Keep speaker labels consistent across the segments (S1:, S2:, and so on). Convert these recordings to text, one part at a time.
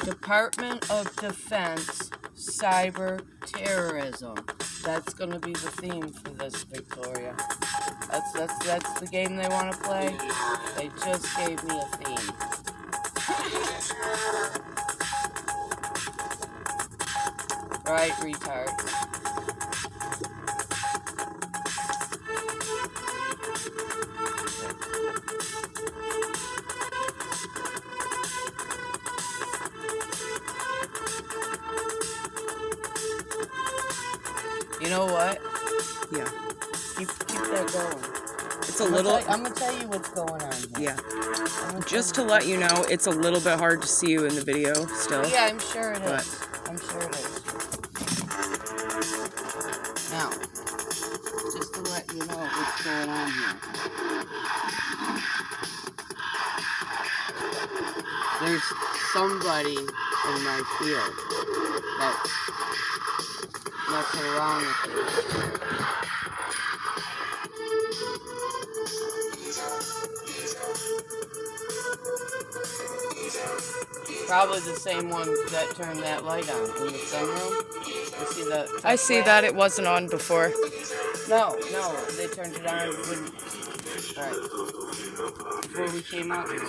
S1: Department of Defense Cyber Terrorism. That's going to be the theme for this, Victoria. That's the game they want to play. They just gave me a theme. Right, retard. You know what?
S2: Yeah.
S1: Keep that going.
S2: It's a little...
S1: I'm going to tell you what's going on here.
S2: Yeah. Just to let you know, it's a little bit hard to see you in the video still.
S1: Yeah, I'm sure it is. I'm sure it is. Now, just to let you know what's going on here. There's somebody in my field that's messing around with me. Probably the same one that turned that light on in the sunroom. You see that?
S2: I see that it wasn't on before.
S1: No, they turned it on when... Alright. Before we came out here.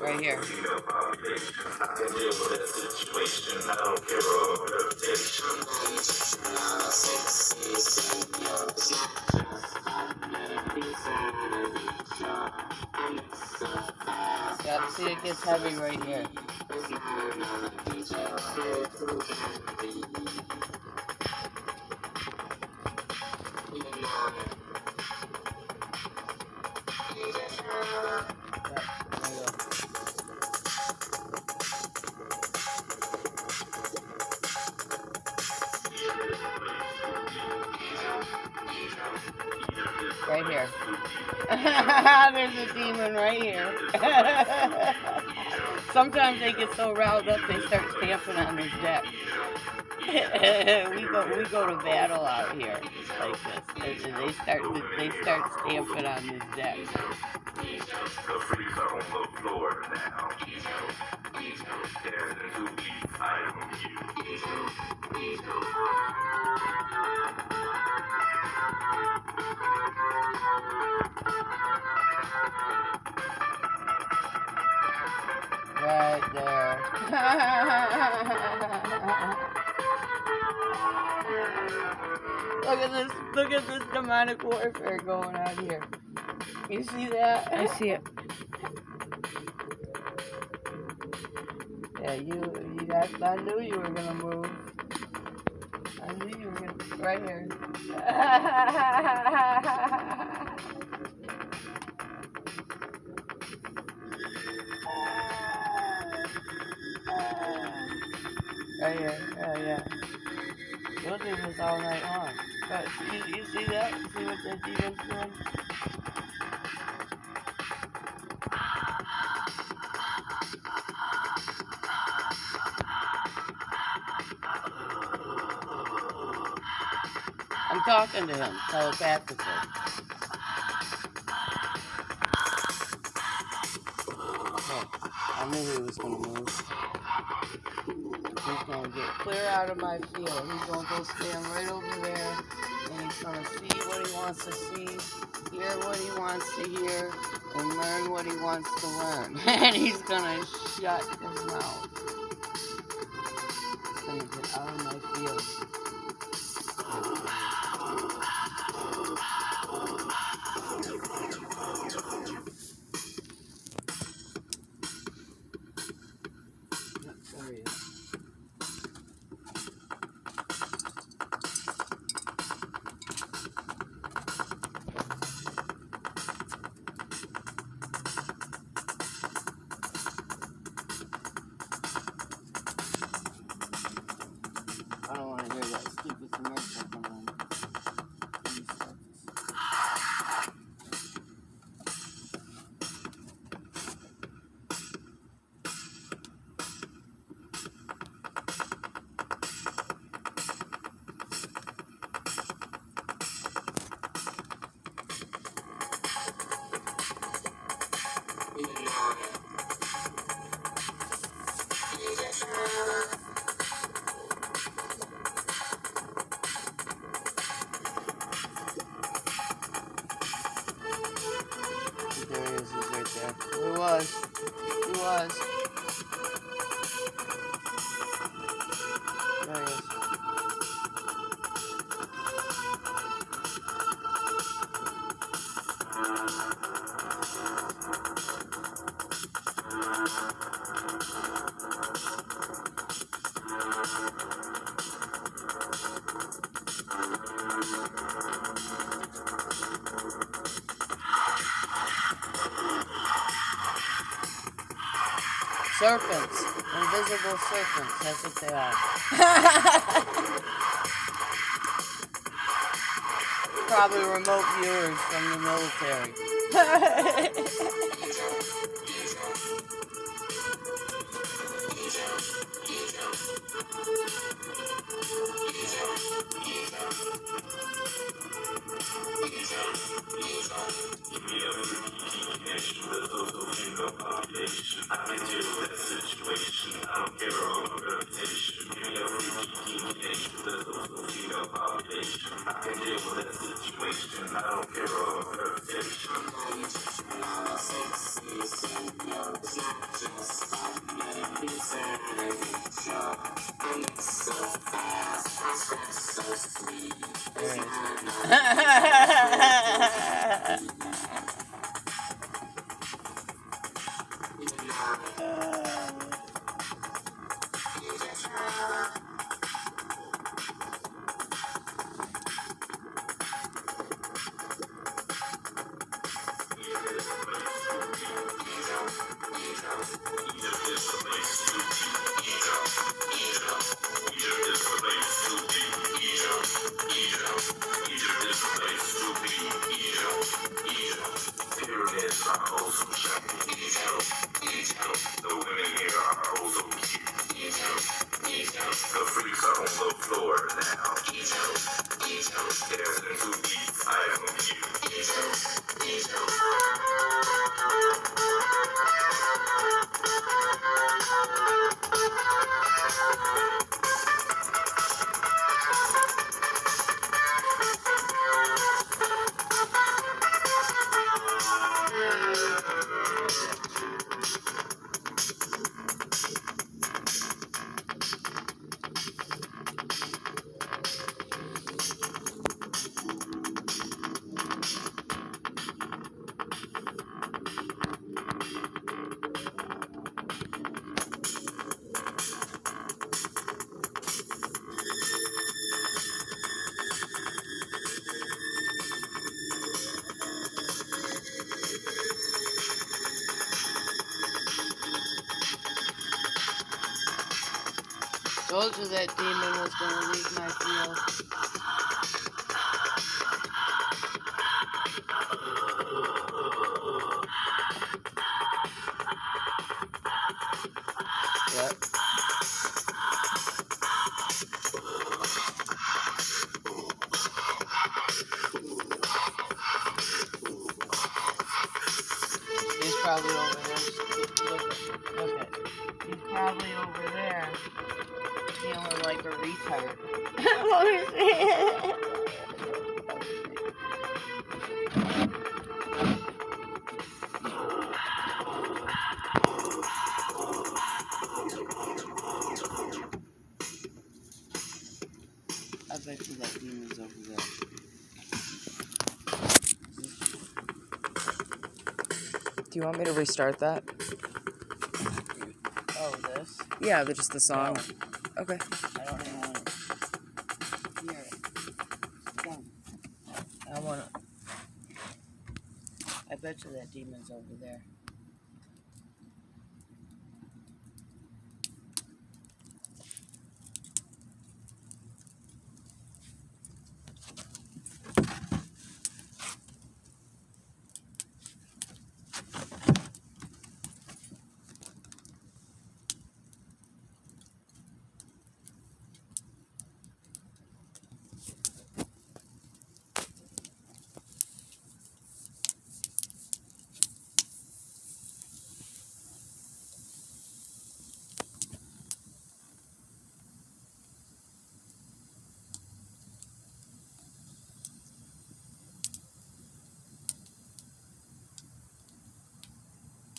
S1: Right here. Yeah, see, it gets heavy right here. Right here. There's a demon right here. Sometimes they get so riled up they start stamping on his deck. we go to battle out here like this. They start stamping on his deck. Right there. Look at this demonic warfare going on here. You see that?
S2: I see it.
S1: Yeah, I knew you were gonna move. I knew you were gonna, right here. Right here, yeah. We'll do this all night long. But you see that? See what that demon's doing? I'm talking to him telepathically. Okay, I knew he was going to move. He's going to get clear out of my field. He's going to go stand right over there, and he's going to see what he wants to see, hear what he wants to hear, and learn what he wants to learn. And he's going to shut his mouth. He's going to get out of my field. There he is. I don't want to hear was. There he is. Serpents. Invisible serpents. That's what they are. Probably remote viewers from the military. Told you that demon was gonna leave my field. Yep. He's probably over there. Look at. He's probably over there. Feeling like a retard. I bet you that demon's over there.
S2: Do you want me to restart that?
S1: Oh, this?
S2: Yeah, just the song.
S1: No.
S2: Okay.
S1: I don't even want to hear it. Come. I want to. I bet you that demon's over there.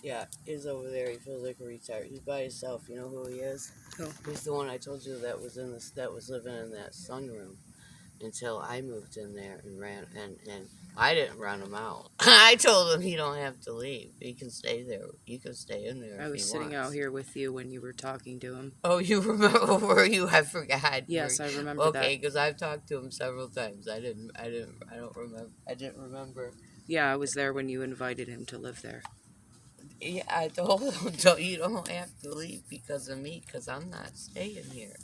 S1: Yeah, he's over there. He feels like a retard. He's by himself. You know who he is?
S2: Who?
S1: He's the one I told you that was that was living in that sunroom until I moved in there and ran and I didn't run him out. I told him he don't have to leave. He can stay there. He can stay in there.
S2: I
S1: if
S2: was
S1: he
S2: sitting out
S1: wants.
S2: here with you when you were talking to him.
S1: Oh, you remember? Were you? I forgot.
S2: Yes, I remember
S1: Okay,
S2: that.
S1: because I've talked to him several times. I don't remember. I didn't remember.
S2: Yeah, I was there when you invited him to live there.
S1: Yeah, I told him, you don't have to leave because of me, because I'm not staying here.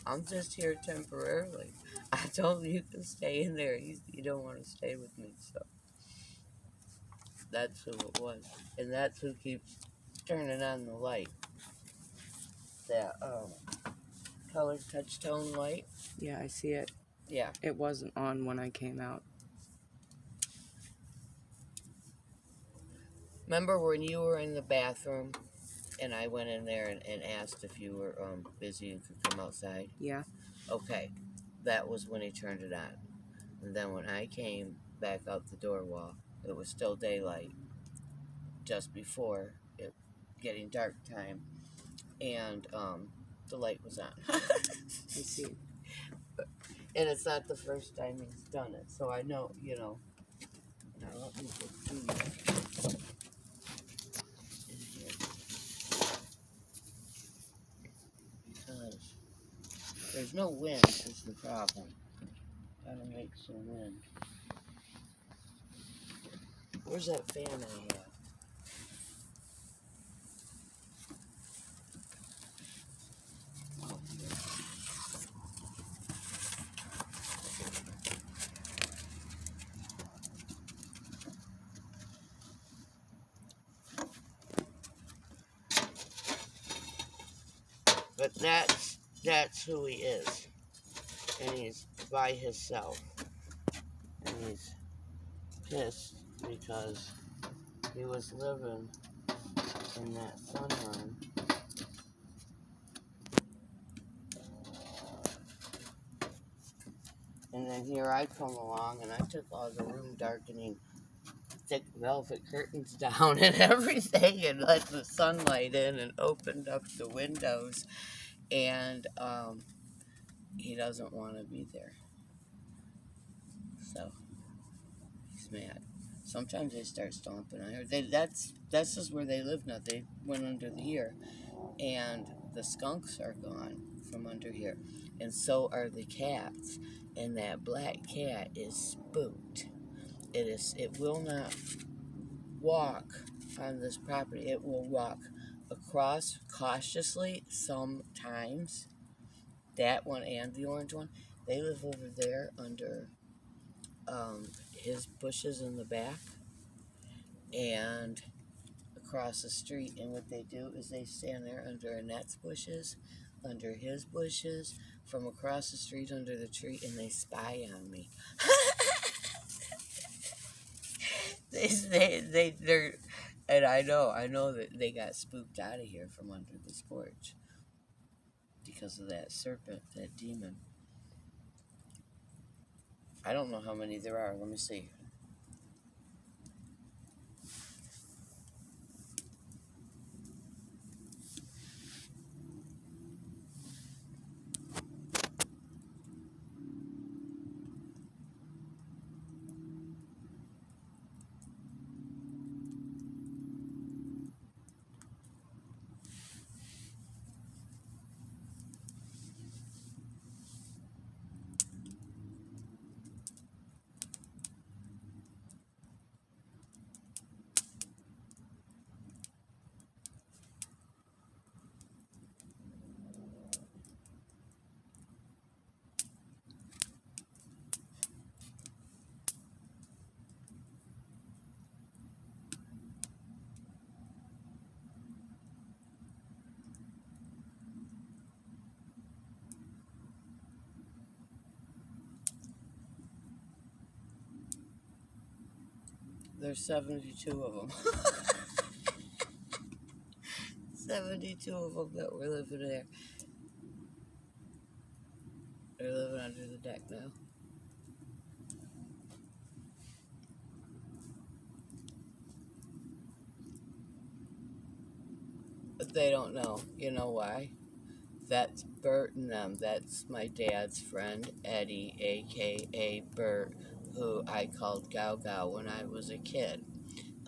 S1: I'm just here temporarily. I told him you can stay in there. You don't want to stay with me, so that's who it was. And that's who keeps turning on the light. That color touch tone light.
S2: Yeah, I see it.
S1: Yeah.
S2: It wasn't on when I came out.
S1: Remember when you were in the bathroom and I went in there and asked if you were busy and could come outside?
S2: Yeah.
S1: Okay. That was when he turned it on. And then when I came back out the door wall, it was still daylight just before it getting dark time. And the light was on.
S2: I see.
S1: And it's not the first time he's done it. So I know, you know. Now let me get to you. In here. Because there's no wind is the problem. Gotta make some wind. Where's that fan I have? Oh, here. But that's who he is. And he's by himself. And he's pissed because he was living in that sunroom. And then here I come along and I took all the room darkening thick velvet curtains down and everything and let the sunlight in and opened up the windows. And he doesn't want to be there. So he's mad. Sometimes they start stomping on her. That's just where they live now. They went under here. And the skunks are gone from under here. And so are the cats. And that black cat is spooked. It will not walk on this property. It will walk across cautiously sometimes. That one and the orange one. They live over there under his bushes in the back. And across the street, and what they do is they stand there under Annette's bushes, under his bushes, from across the street under the tree, and they spy on me. They're, and I know that they got spooked out of here from under this porch because of that serpent, that demon. I don't know how many there are. Let me see. There's 72 of them. 72 of them that were living there. They're living under the deck now. They don't know. You know why? That's Bert and them. That's my dad's friend, Eddie, a.k.a. Bert, who I called Gao Gao when I was a kid.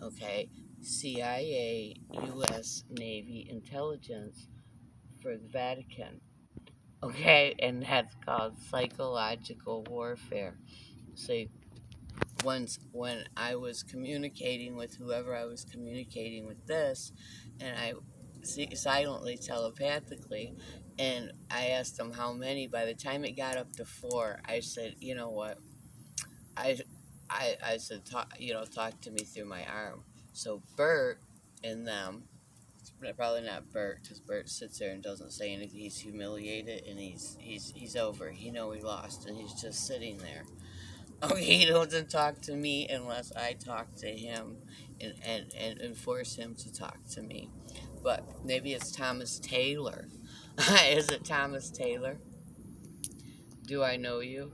S1: Okay? CIA, U.S. Navy intelligence for the Vatican. Okay? And that's called psychological warfare. So when I was communicating with whoever I was communicating with this, and I silently, telepathically, and I asked them how many. By the time it got up to 4, I said, you know what? I, I said, talk to me through my arm. So Bert and them, probably not Bert, because Bert sits there and doesn't say anything. He's humiliated and he's over. He lost, and he's just sitting there. Okay, he doesn't talk to me unless I talk to him and force him to talk to me. But maybe it's Thomas Taylor. Is it Thomas Taylor? Do I know you?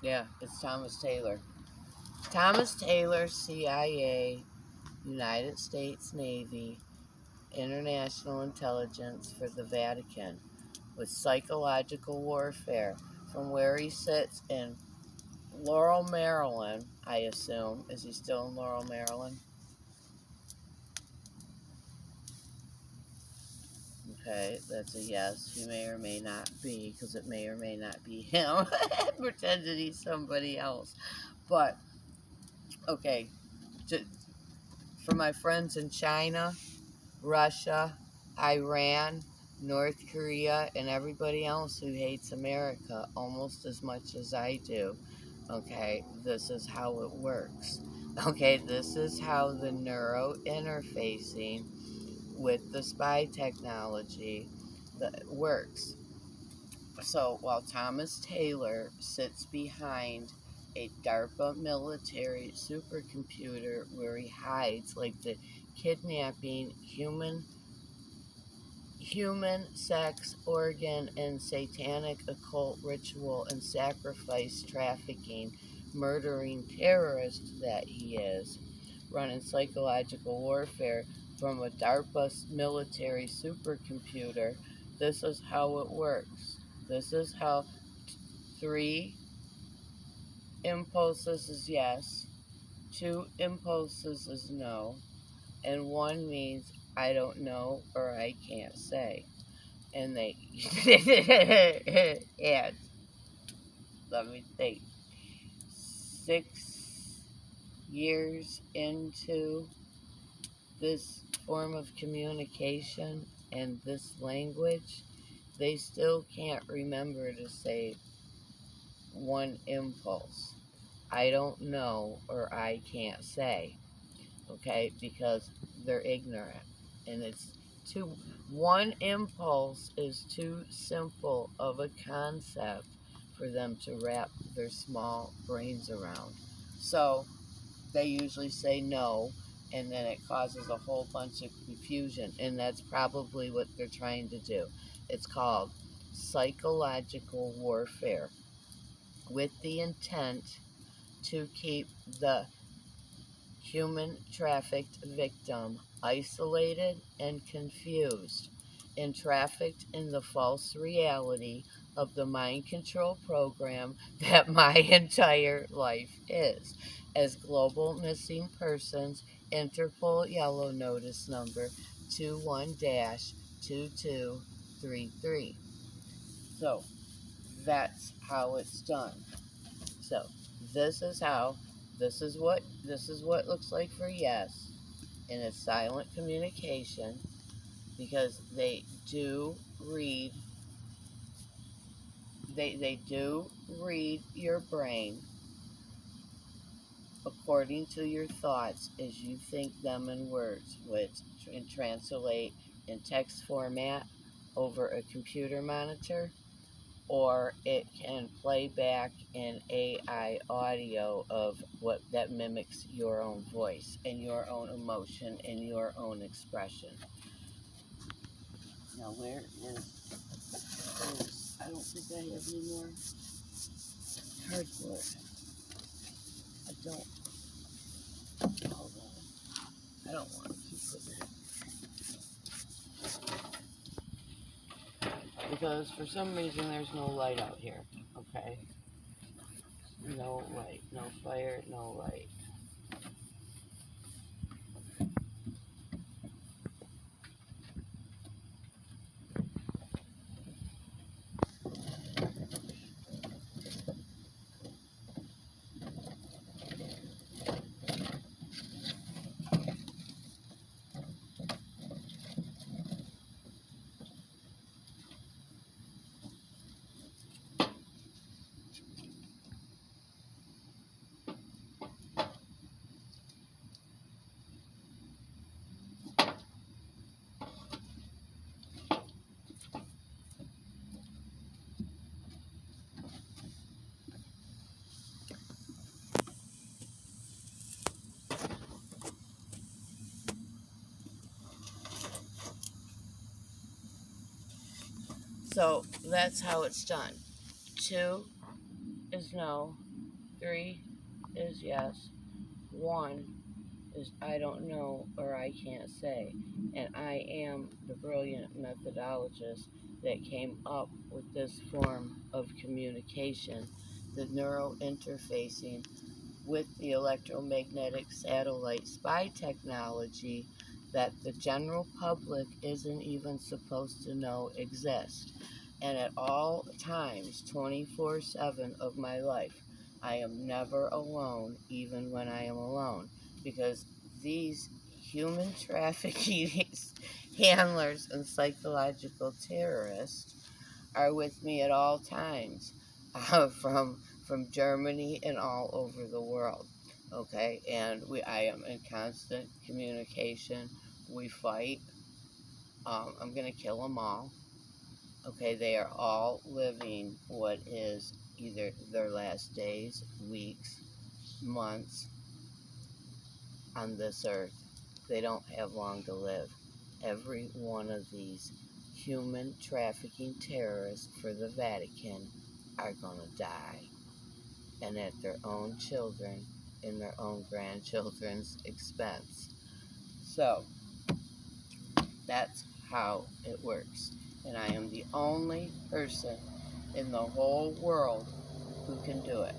S1: Yeah, it's Thomas Taylor. Thomas Taylor, CIA, United States Navy, International Intelligence for the Vatican, with psychological warfare from where he sits in Laurel, Maryland, I assume. Is he still in Laurel, Maryland? Okay, that's a yes. He may or may not be, because it may or may not be him. Pretending he's somebody else. But, okay, for my friends in China, Russia, Iran, North Korea, and everybody else who hates America almost as much as I do, okay, this is how it works. Okay, this is how the neuro interfacing with the spy technology that works. So while Thomas Taylor sits behind a DARPA military supercomputer where he hides like the kidnapping, human sex organ and satanic occult ritual and sacrifice trafficking, murdering terrorist that he is, running psychological warfare from a DARPA military supercomputer. This is how it works. This is how 3 impulses is yes, 2 impulses is no, and 1 means I don't know or I can't say. And they and let me think, 6 years into this form of communication and this language, they still can't remember to say 1 impulse. I don't know or I can't say. Okay, because they're ignorant. And it's 1 impulse is too simple of a concept for them to wrap their small brains around. So they usually say no, and then it causes a whole bunch of confusion, and that's probably what they're trying to do. It's called psychological warfare, with the intent to keep the human trafficked victim isolated and confused, and trafficked in the false reality of the mind control program that my entire life is. As global missing persons, Interpol yellow notice number 21-2233. So that's how it's done. So this is how, this is what it looks like for yes, and it's silent communication, because they do read your brain according to your thoughts as you think them in words, which translate in text format over a computer monitor. or it can play back in AI audio of what that mimics your own voice and your own emotion and your own expression. Now, where is I don't think I have any more cardboard. I don't. Hold on. I don't want to keep putting it. Because for some reason there's no light out here. Okay? No light. No fire. No light. So that's how it's done. 2 is no. 3 is yes. 1 is I don't know or I can't say. And I am the brilliant methodologist that came up with this form of communication, the neurointerfacing with the electromagnetic satellite spy technology that the general public isn't even supposed to know exists. And at all times, 24/7 of my life, I am never alone, even when I am alone, because these human trafficking handlers and psychological terrorists are with me at all times, from Germany and all over the world. Okay, and I am in constant communication. We fight. I'm gonna kill them all. Okay, they are all living what is either their last days, weeks, months on this earth. They don't have long to live. Every one of these human trafficking terrorists for the Vatican are going to die, and at their own children and their own grandchildren's expense. So, that's how it works. And I am the only person in the whole world who can do it.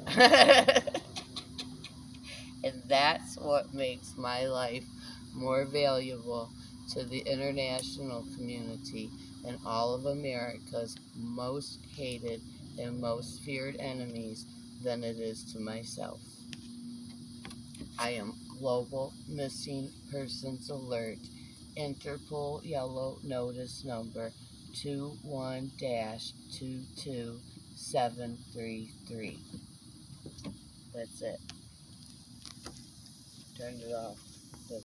S1: And that's what makes my life more valuable to the international community and all of America's most hated and most feared enemies than it is to myself. I am Global Missing Persons Alert, Interpol Yellow Notice Number 21-22733. That's it. Turned it off.